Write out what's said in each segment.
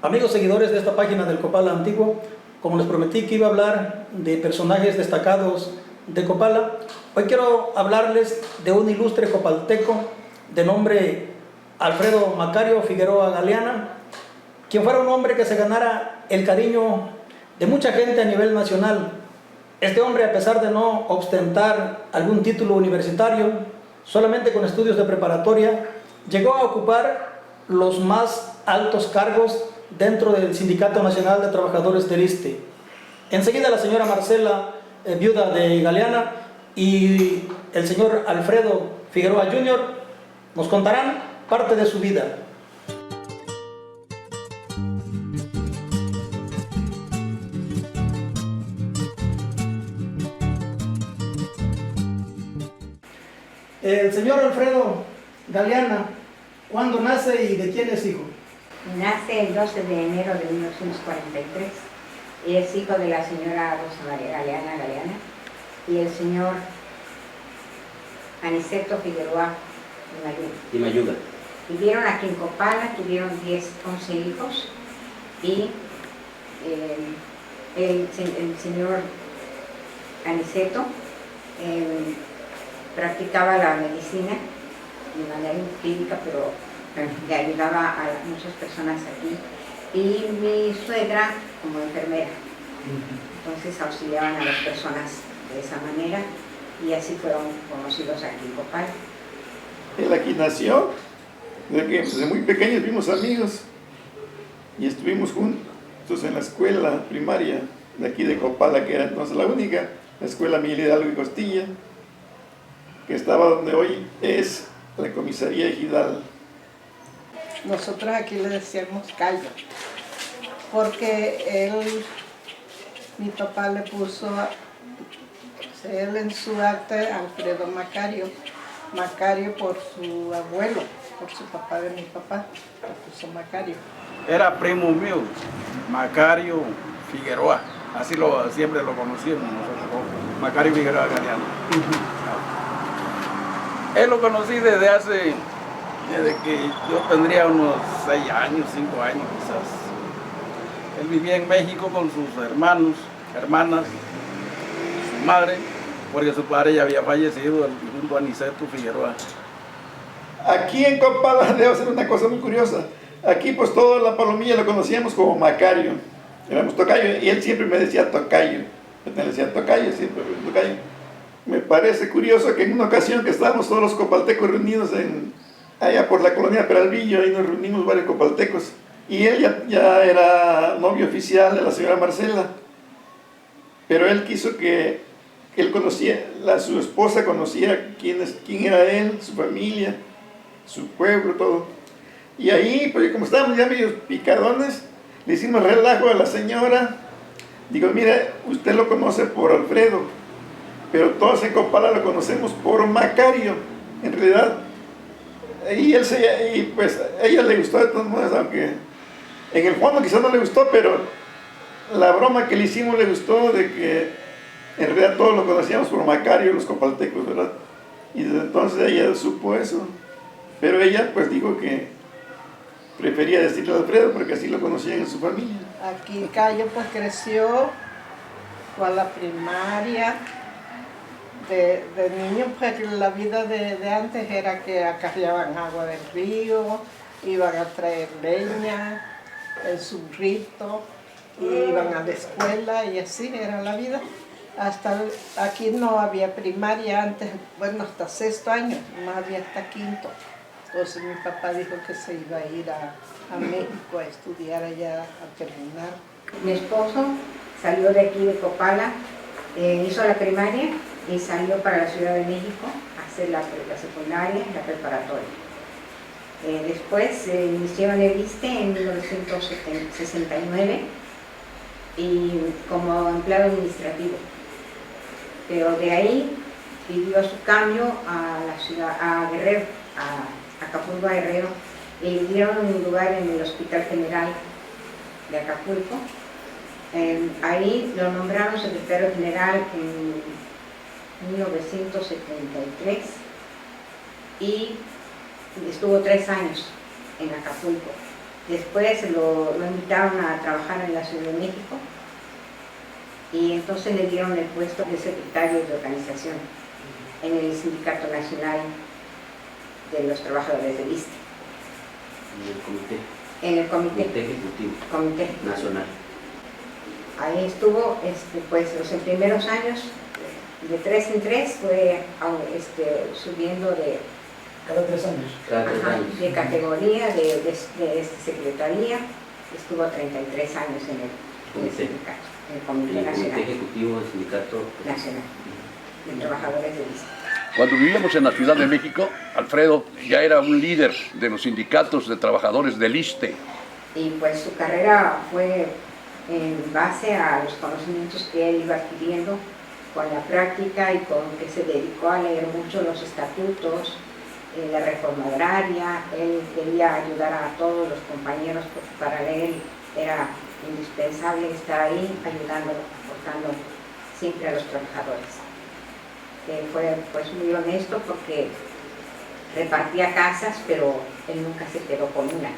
Amigos seguidores de esta página del Copala Antiguo, como les prometí que iba a hablar de personajes destacados de Copala, hoy quiero hablarles de un ilustre copalteco de nombre Alfredo Macario Figueroa Galeana, quien fuera un hombre que se ganara el cariño de mucha gente a nivel nacional. Este hombre, a pesar de no ostentar algún título universitario, solamente con estudios de preparatoria, llegó a ocupar los más altos cargos dentro del Sindicato Nacional de Trabajadores del ISSSTE. Enseguida la señora Marcela, viuda de Galeana, y el señor Alfredo Figueroa Jr. nos contarán parte de su vida. El señor Alfredo Galeana, ¿cuándo nace y de quién es hijo? Nace el 12 de enero de 1943 y es hijo de la señora Rosa María Galeana y el señor Aniceto Figueroa Mayuga. Vivieron aquí en Copala, tuvieron 11 hijos y el señor Aniceto practicaba la medicina de manera empírica, pero le ayudaba a muchas personas aquí, y mi suegra como enfermera. Entonces auxiliaban a las personas de esa manera y así fueron conocidos aquí en Copala. Él aquí nació, desde muy pequeños fuimos amigos y estuvimos juntos en la escuela primaria de aquí de Copala, que era entonces la única, la escuela Miguel Hidalgo y Costilla, que estaba donde hoy es la comisaría ejidal. Nosotros aquí le decíamos Cayo, porque mi papá le puso, él en su acta, Alfredo Macario por su abuelo, por su papá de mi papá, le puso Macario. Era primo mío, Macario Figueroa, así siempre lo conocíamos nosotros, Macario Figueroa Galeano. Él lo conocí desde que yo tendría unos 6 años, 5 años quizás. Él vivía en México con sus hermanos, hermanas, su madre, porque su padre ya había fallecido, el difunto Aniceto Figueroa. Aquí en Copala debe ser una cosa muy curiosa. Aquí pues toda la palomilla lo conocíamos como Macario, éramos tocayo, y él siempre me decía tocayo. Yo le decía tocayo, siempre tocayo. Me parece curioso que en una ocasión que estábamos todos los copaltecos reunidos allá por la colonia Peralvillo, ahí nos reunimos varios copaltecos, y él ya era novio oficial de la señora Marcela, pero él quiso que él conocía, su esposa conocía quién era él, su familia, su pueblo, todo. Y ahí, pues como estábamos ya medio picadones, le hicimos relajo a la señora. Digo, mira, usted lo conoce por Alfredo, pero todos en Copala lo conocemos por Macario, en realidad. Y pues a ella le gustó de todos modos, aunque en el fondo quizás no le gustó, pero la broma que le hicimos le gustó, de que en realidad todos lo conocíamos por Macario, los copaltecos, ¿verdad? Y desde entonces ella supo eso, pero ella pues dijo que prefería decirle a Alfredo porque así lo conocían en su familia. Aquí Cayo pues creció, fue a la primaria. De niño, pues la vida de antes era que acarreaban agua del río, iban a traer leña, el surrito, iban a la escuela y así era la vida. Aquí no había primaria antes, bueno, hasta 6º año, no había hasta 5º. Entonces mi papá dijo que se iba a ir a México a estudiar allá, a terminar. Mi esposo salió de aquí de Copala, hizo la primaria y salió para la Ciudad de México a hacer la secundaria y la preparatoria. Después se inició en el ISSSTE en 1969 y como empleado administrativo. Pero de ahí pidió su cambio a la ciudad, a Guerrero, a Acapulco, Guerrero, y le dieron un lugar en el Hospital General de Acapulco. Ahí lo nombraron secretario general en 1973 y estuvo 3 años en Acapulco. Después lo invitaron a trabajar en la Ciudad de México y entonces le dieron el puesto de secretario de organización en el Sindicato Nacional de los Trabajadores del ISSSTE. En el comité ejecutivo comité nacional. Ahí estuvo pues los primeros años, de 3 en 3 fue subiendo de Cada 3 años. Cada 3 Ajá, años. de categoría, de secretaría, estuvo 33 años en el sindicato, en el Comité El Nacional Comité Ejecutivo del Sindicato Nacional de Trabajadores del ISSSTE. Cuando vivíamos en la Ciudad de México, Alfredo ya era un líder de los sindicatos de trabajadores del ISSSTE. Y pues su carrera fue en base a los conocimientos que él iba adquiriendo con la práctica y con que se dedicó a leer mucho los estatutos, la reforma agraria. Él quería ayudar a todos los compañeros porque para él era indispensable estar ahí ayudando, aportando siempre a los trabajadores. Fue pues muy honesto porque repartía casas, pero él nunca se quedó con una.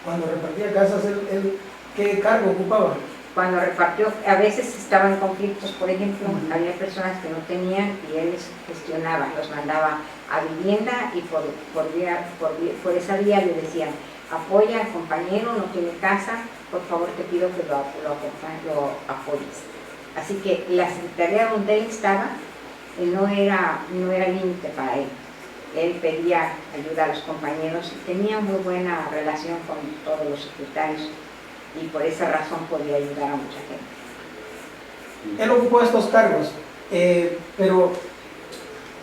Cuando repartía casas, él ¿qué cargo ocupaba? Cuando repartió, a veces estaban en conflictos, por ejemplo, había personas que no tenían y él les gestionaba, los mandaba a vivienda y por esa vía le decían, apoya al compañero, no tiene casa, por favor te pido que lo apoyes. Así que la secretaría donde él estaba no era límite para él. Él pedía ayuda a los compañeros y tenía muy buena relación con todos los secretarios y por esa razón podía ayudar a mucha gente. Él ocupó estos cargos, pero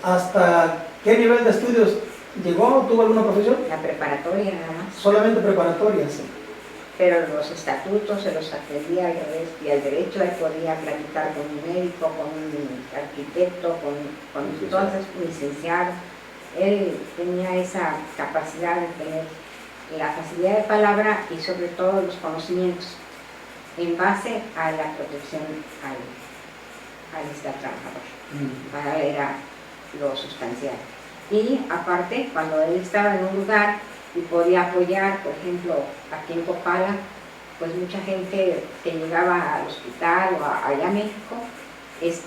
¿hasta qué nivel de estudios llegó? ¿Tuvo alguna profesión? La preparatoria nada más. Solamente preparatoria, sí. Pero los estatutos se los atendía y al derecho él podía platicar con un médico, con un arquitecto, con entonces un licenciado. Él tenía esa capacidad de tener la facilidad de palabra y sobre todo los conocimientos en base a la protección al estar trabajador. Para él era lo sustancial. Y aparte, cuando él estaba en un lugar y podía apoyar, por ejemplo, aquí en Copala, pues mucha gente que llegaba al hospital o allá a México,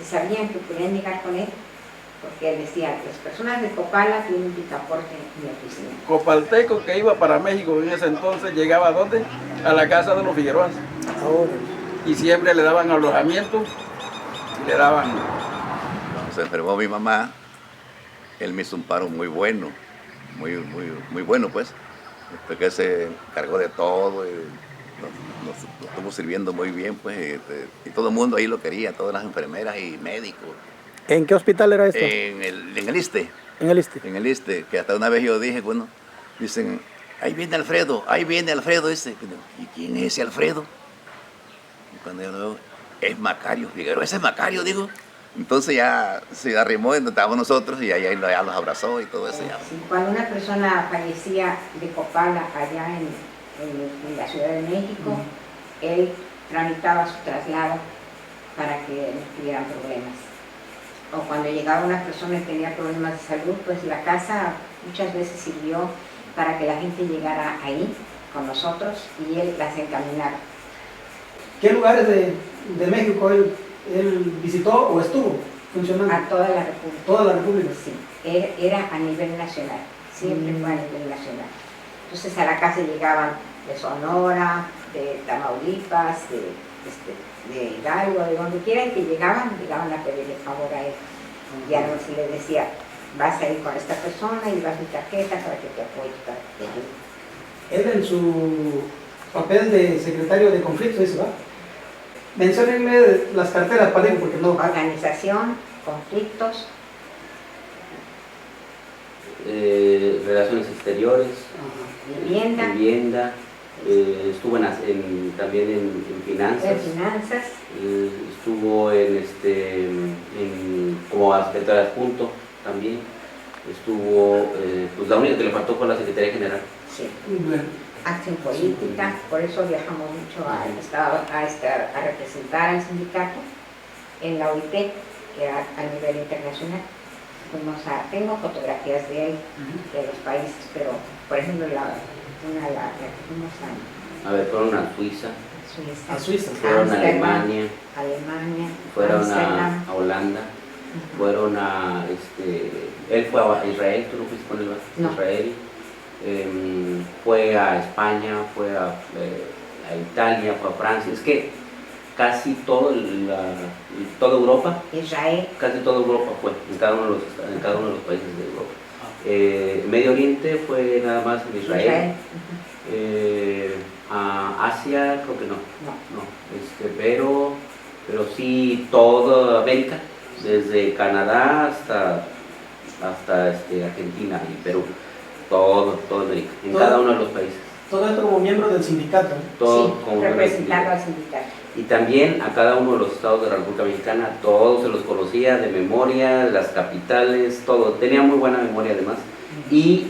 sabían que podían llegar con él, porque él decía, las personas de Copala tienen picaporte en mi oficina. Copalteco que iba para México en ese entonces, ¿llegaba a dónde? A la casa de los Figueroas. Ahora. Y siempre le daban alojamiento y le daban... Cuando se enfermó mi mamá, él me hizo un paro muy bueno, muy bueno pues, porque se encargó de todo y nos estuvo sirviendo muy bien pues, y todo el mundo ahí lo quería, todas las enfermeras y médicos. ¿En qué hospital era esto? En el ISSSTE. En el ISSSTE. En el ISSSTE, que hasta una vez yo dije, bueno, dicen, ahí viene Alfredo, dice. ¿Y quién es ese Alfredo? Y cuando yo lo veo, es Macario Figueroa, ese es Macario, digo. Entonces ya se arrimó donde estábamos nosotros y ahí ya los abrazó y todo eso. Ya. Sí, cuando una persona fallecía de Copala allá en la Ciudad de México, él tramitaba su traslado para que no tuvieran problemas. O cuando llegaba una persona que tenía problemas de salud, pues la casa muchas veces sirvió para que la gente llegara ahí con nosotros y él las encaminara. ¿Qué lugares de México él visitó o estuvo funcionando? A toda la República. Toda la República. Sí, era a nivel nacional, siempre fue a nivel nacional. Entonces a la casa llegaban de Sonora, de Tamaulipas, de Hidalgo, de donde quieran que llegaban a pedirle favor a él. Y a ver si le decía, vas a ir con esta persona y vas mi tarjeta para que te apoye, para que te ayude. Él en su papel de secretario de conflictos, dice, ¿va? Menciónenme las carteras, Parejo, porque no. Organización, conflictos, Relaciones exteriores, vivienda, estuvo también en finanzas, estuvo como secretario adjunto también, estuvo, pues la única que le faltó fue la Secretaría General. sí. Bueno. Acción política, por eso viajamos mucho a representar al sindicato en la OIT, que era a nivel internacional. tengo fotografías de él, de los países, pero por ejemplo la que fuimos A ver, fueron a Suiza, A Suiza. fueron a Alemania, fueron Ámsterdam. a Holanda, fueron a, él fue a Israel, tú no fuiste con él, ¿verdad? No. Israel, fue a España, fue a Italia, fue a Francia, es que casi toda Europa, Israel, casi toda Europa fue, en cada uno de los países de Europa. Medio Oriente fue nada más en Israel. A Asia creo que no, pero sí toda América, desde Canadá hasta Argentina y Perú, todo América, en cada uno de los países. Todo esto como miembro del sindicato. Todo sí, como representando al sindicato. Y también a cada uno de los estados de la República Mexicana, todos se los conocía de memoria, las capitales, todo. Tenía muy buena memoria además. Y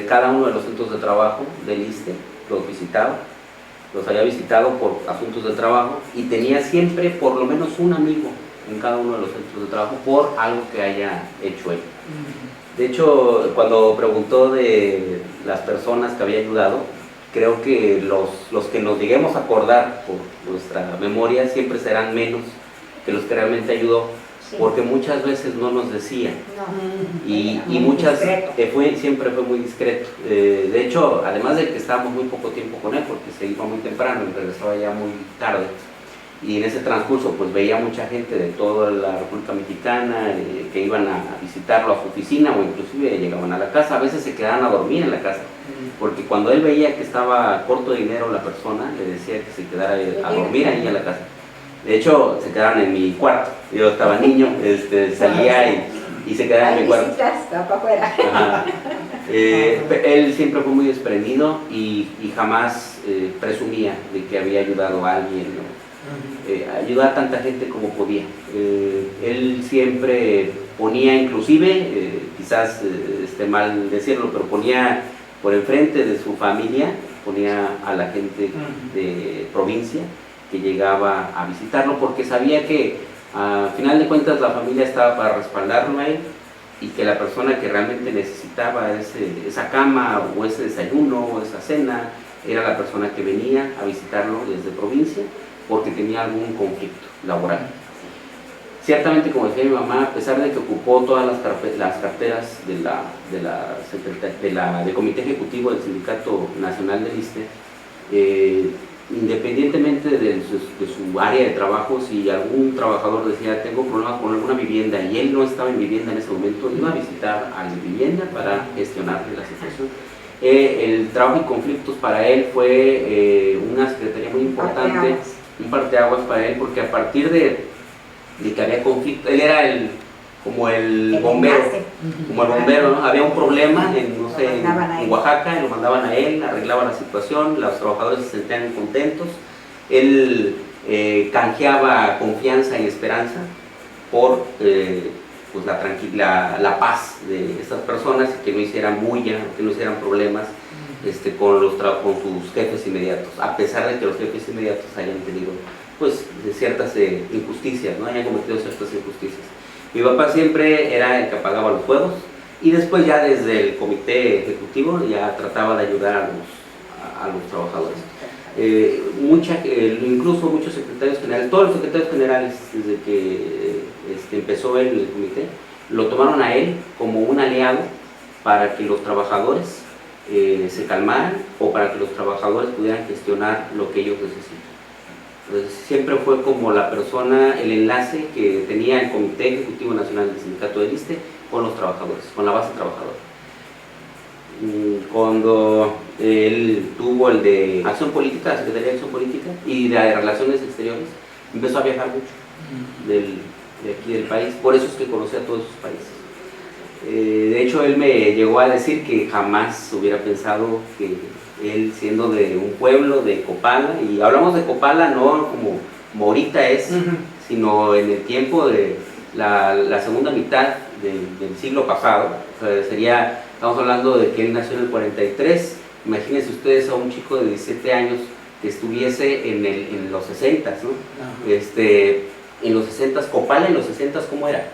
cada uno de los centros de trabajo del ISSSTE los visitaba, los había visitado por asuntos de trabajo y tenía siempre por lo menos un amigo en cada uno de los centros de trabajo por algo que haya hecho él. De hecho, cuando preguntó de las personas que había ayudado, creo que los que nos lleguemos a acordar por nuestra memoria siempre serán menos que los que realmente ayudó, Sí. porque muchas veces no nos decían. No. Y Muy muchas discreto. siempre fue muy discreto. De hecho, además de que estábamos muy poco tiempo con él, porque se iba muy temprano y regresaba ya muy tarde, y en ese transcurso pues veía mucha gente de toda la República Mexicana que iban a visitarlo a su oficina o inclusive llegaban a la casa, a veces se quedaban a dormir en la casa, porque cuando él veía que estaba corto de dinero la persona, le decía que se quedara a dormir ahí en la casa. De hecho, se quedaron en mi cuarto. Yo estaba niño, salía y se quedaba en mi cuarto. Visitas, está para afuera. Ajá. Él siempre fue muy desprendido y jamás presumía de que había ayudado a alguien, ¿no? Ayudó a tanta gente como podía. Él siempre ponía, inclusive, quizás esté mal decirlo, pero ponía por enfrente de su familia, ponía a la gente de provincia que llegaba a visitarlo, porque sabía que a final de cuentas la familia estaba para respaldarlo a él y que la persona que realmente necesitaba esa cama o ese desayuno o esa cena era la persona que venía a visitarlo desde provincia porque tenía algún conflicto laboral. Ciertamente, como decía mi mamá, a pesar de que ocupó todas las carteras del Comité Ejecutivo del Sindicato Nacional del ISSSTE, independientemente de su área de trabajo, si algún trabajador decía tengo problemas con alguna vivienda y él no estaba en vivienda en ese momento, iba a visitar a la vivienda para gestionarle la situación. El trabajo y conflictos para él fue una secretaría muy importante, un parteaguas para él, porque a partir de que había conflicto, él era como el bombero, ¿no? Había un problema en Oaxaca, lo mandaban a él, arreglaba la situación, los trabajadores se sentían contentos, él canjeaba confianza y esperanza por pues la paz de estas personas y que no hicieran bulla, que no hicieran problemas con sus jefes inmediatos, a pesar de que los jefes inmediatos hayan tenido pues ciertas injusticias, ¿no? Hayan cometido ciertas injusticias. Mi papá siempre era el que apagaba los fuegos y después ya desde el comité ejecutivo ya trataba de ayudar a los trabajadores. Incluso muchos secretarios generales, todos los secretarios generales desde que empezó él el comité, lo tomaron a él como un aliado para que los trabajadores se calmaran o para que los trabajadores pudieran gestionar lo que ellos necesitan. Entonces, siempre fue como la persona, el enlace que tenía el Comité Ejecutivo Nacional del Sindicato del ISSSTE con los trabajadores, con la base trabajadora. Cuando él tuvo el de Acción Política, la Secretaría de Acción Política y de Relaciones Exteriores, empezó a viajar mucho de aquí del país, por eso es que conocía a todos esos países. De hecho, él me llegó a decir que jamás hubiera pensado que él, siendo de un pueblo de Copala, y hablamos de Copala no como ahorita es, sino en el tiempo de la segunda mitad del siglo pasado, o sea, estamos hablando de que él nació en el 43, imagínense ustedes a un chico de 17 años que estuviese en los 60s, ¿no? En los 60s, Copala en los 60s, ¿cómo era?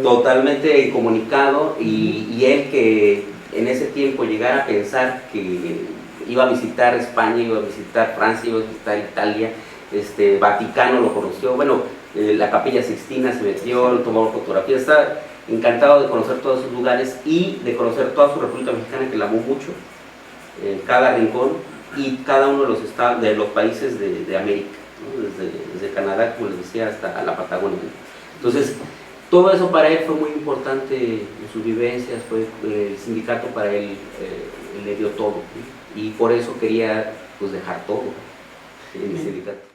totalmente comunicado, y él que en ese tiempo llegara a pensar que iba a visitar España, iba a visitar Francia, iba a visitar Italia, Vaticano lo conoció, bueno, la Capilla Sixtina se metió, tomó fotografías, está encantado de conocer todos esos lugares y de conocer toda su República Mexicana, que la amó mucho, cada rincón y cada uno de los estados, de los países de América, ¿no? desde Canadá, como les decía, hasta la Patagonia. Entonces, todo eso para él fue muy importante en sus vivencias, fue el sindicato para él le dio todo, ¿sí? Y por eso quería pues dejar todo en el sindicato.